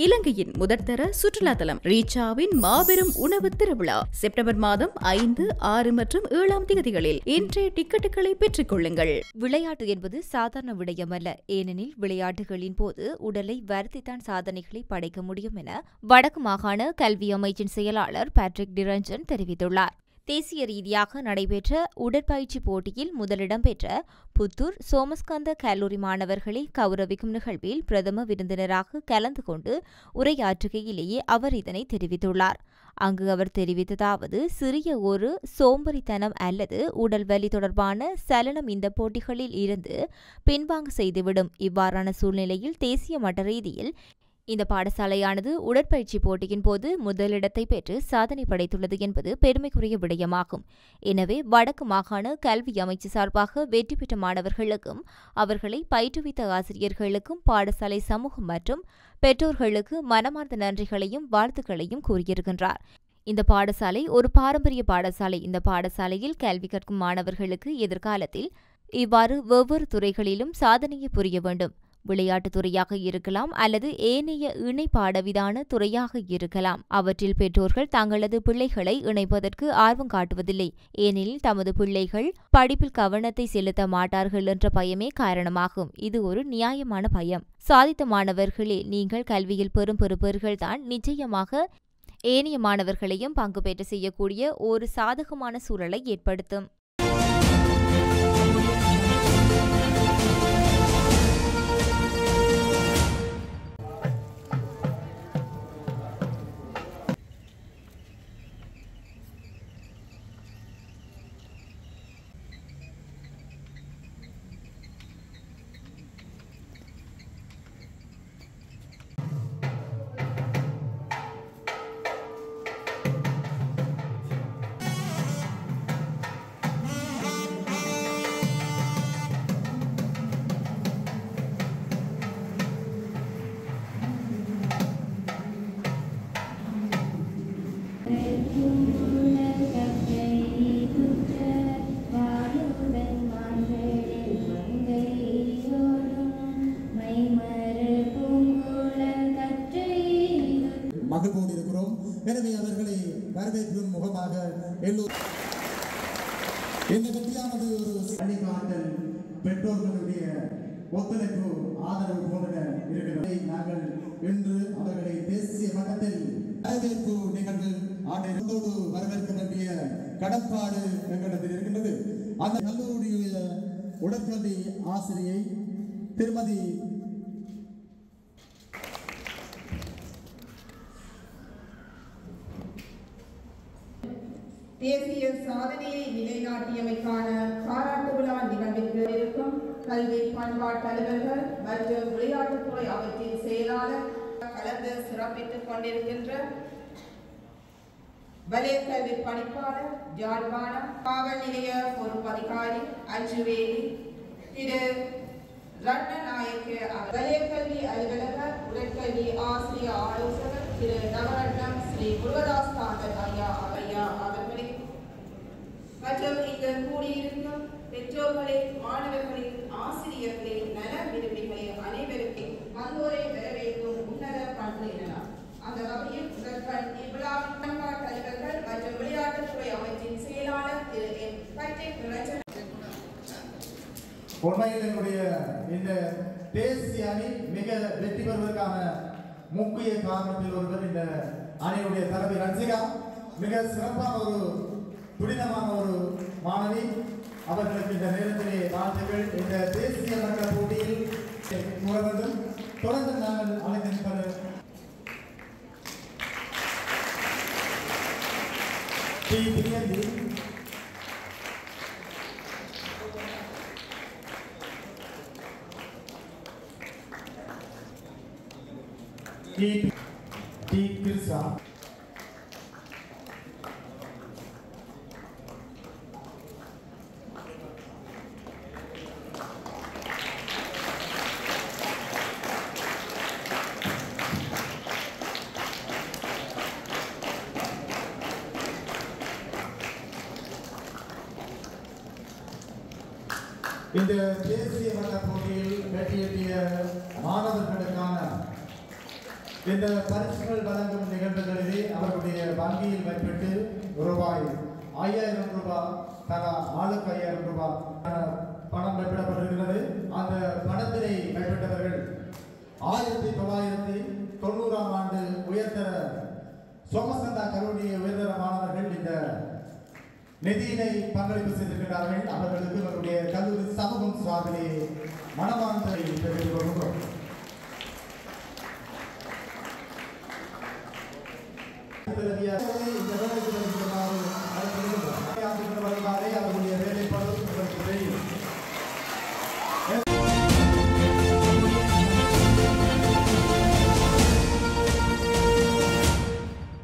இலங்கையின் முதற்தர சுற்றுலா தலம் ரீச்சாவின் மாபெரும் உணவு திருவிழா செப்டம்பர் மாதம் 5, 6 மற்றும் 7ஆம் தேதிகளில் இன்றைய டிக்கெட்டுகளை பெற்றுக் கொள்ளுங்கள். விளையாட்டு என்பது சாதாரண விடயமல்ல. ஏனெனில் விளையாட்டுகளின் போது உடலை வருத்தித்தான் சாதனைகளை படைக்க முடியும் என வடக்கு மாகாண கல்வி அமைச்சின் செயலாளர் பேட்ரிக் டிரஞ்சன் தெரிவித்துள்ளார். தேசிய ரீதியாக நடைபெற்ற உடற்பயிற்சி போட்டியில் முதலிடம் பெற்ற புத்தூர் சோமஸ்கந்த கல்லூரி மாணவர்களை கௌரவிக்கும் நிகழ்வில் பிரதம விருந்தினராக கலந்து கொண்டு உரையாற்றுகையிலேயே அவர் இதனை தெரிவித்துள்ளார். அங்கு அவர் தெரிவித்ததாவது, சிறிய ஒரு சோம்பரித்தனம் அல்லது உடல் வலி தொடர்பான சலனம் இந்த போட்டிகளில் இருந்து பின்வாங்க செய்துவிடும். இவ்வாறான சூழ்நிலையில் தேசிய மட்ட ரீதியில் இந்த பாடசாலையானது உடற்பயிற்சி போட்டியின் போது முதலிடத்தை பெற்று சாதனை படைத்துள்ளது என்பது பெருமைக்குரிய விடயமாகும். எனவே வடக்கு மாகாண கல்வி அமைச்சு சார்பாக வெற்றி பெற்ற மாணவர்களுக்கும் அவர்களை பயிற்றுவித்த ஆசிரியர்களுக்கும் பாடசாலை சமூகம் மற்றும் பெற்றோர்களுக்கு மனமார்ந்த நன்றிகளையும் வாழ்த்துக்களையும் கூறியிருக்கின்றார். இந்த பாடசாலை ஒரு பாரம்பரிய பாடசாலை. இந்த பாடசாலையில் கல்வி கற்கும் மாணவர்களுக்கு எதிர்காலத்தில் இவ்வாறு வெவ்வேறு துறைகளிலும் சாதனையை புரிய வேண்டும். விளையாட்டுத் துறையாக இருக்கலாம் அல்லது ஏனைய இணை பாடவிதான துறையாக இருக்கலாம். அவற்றில் பெற்றோர்கள் தங்களது பிள்ளைகளை இணைப்பதற்கு ஆர்வம் காட்டுவதில்லை. ஏனெனில் தமது பிள்ளைகள் படிப்பில் கவனத்தை செலுத்த மாட்டார்கள் என்ற பயமே காரணமாகும். இது ஒரு நியாயமான பயம். சாதித்த மாணவர்களே, நீங்கள் கல்வியில் பெறும் பெறுபவர்கள்தான் நிச்சயமாக ஏனைய மாணவர்களையும் பங்கு பெற்று செய்யக்கூடிய ஒரு சாதகமான சூழலை ஏற்படுத்தும். மகிழ்வோடு இருக்கிறோம். எனவே அவர்களை வரவேற்கும் முகமாக எல்லோரும் இந்த வெற்றியானது ஒரு பள்ளிக்காட்டல் பெற்றோர்களுடைய ஒத்துழைப்பு ஆதரவு போன்ற இருக்கிறது. நாங்கள் இன்று அவர்களை தேசிய மட்டத்தில் வரவேற்பு நிகழ்வு ஆண்டோடு வரவேற்க வேண்டிய கடப்பாடு எங்களிடத்தில் இருக்கின்றது. அந்த கல்லூரியுடைய உடற்கல்வி ஆசிரியை திருமதி தேசிய சாதனையை நிலைநாட்டியமைக்கான பாராட்டு விழா நிகழ்விற்கு இருக்கும் கல்வி பண்பாட்டு அலுவலர்கள் மற்றும் விளையாட்டுத்துறை அமைச்சின் செயலாளர் கலந்து சிறப்பித்துக் கொண்டிருக்கின்ற வலய கல்வி பணிப்பாளர் யாழ்ப்பாணம் காவல் நிலைய பொறுப்பதிகாரி அஞ்சுவேலி திரு ரட்னநாயக்க, வலய கல்வி அலுவலகர் உடற்கல்வி ஆசிரியர் ஆலோசகர் திரு நவரட்னம் ஸ்ரீ முருகதாஸ் காந்தன் ஐயா அவர்களே மற்றும் இங்கு கூடியிருக்கும் பெற்றோர்களே, மாணவர்களே, ஆசிரியர்களே, நல விரும்பிகளே அனைவருக்கும் வந்தோரை வரவேற்கும் உன்னத பண்பு எனலாம். அந்த வகையில் இவ்விழாவின் பண்பாட்டு அலுவலர்கள் மற்றும் விளையாட்டுத்துறை அமைச்சின் செயலாளர் திரு எம். பேட்ரிக் டிரஞ்சன். உண்மையில் என்னுடைய இந்த தேசிய அணி மிக வெற்றி பெறுவதற்கான முக்கிய காரணத்தில் ஒருவர் இந்த அணியுடைய தலைவி ரஞ்சிகா. மிக சிறப்பான ஒரு துரிதமான ஒரு மாணவி. அவர்களுக்கு இந்த நேரத்திலே வாழ்த்துக்கள். இந்த தேசிய மட்ட போட்டியில் கூற வேண்டும். தொடர்ந்து நாங்கள் அழைத்திருப்பது கிருஷ்ணா. இந்த தேசிய மட்ட போட்டியில் வெற்றியீட்டிய மாணவர்களுக்கான இந்த பரிசுகள் வழங்கும் நிகழ்வுகளிலே அவருடைய வங்கியில் வைப்பிட்டு ரூபாய் 5000 ரூபாய் தலா ஆளுக்கு 5000 ரூபாய் பணம் வைப்பிடப்பட்டிருக்கிறது. அந்த பணத்தினை வைப்பிட்டவர்கள் 1990ஆம் ஆண்டு உயர்தர சோமசந்தா கல்லூரி உயர்தர மாணவர்கள் இந்த நிதியினை பங்களிப்பு செய்திருக்கிறார்கள். அவர்களுக்கு அவருடைய கல்லூரி சமூகம் சார்பிலே மனமார்ந்த தெரிவித்துக் கொள்கிறோம்.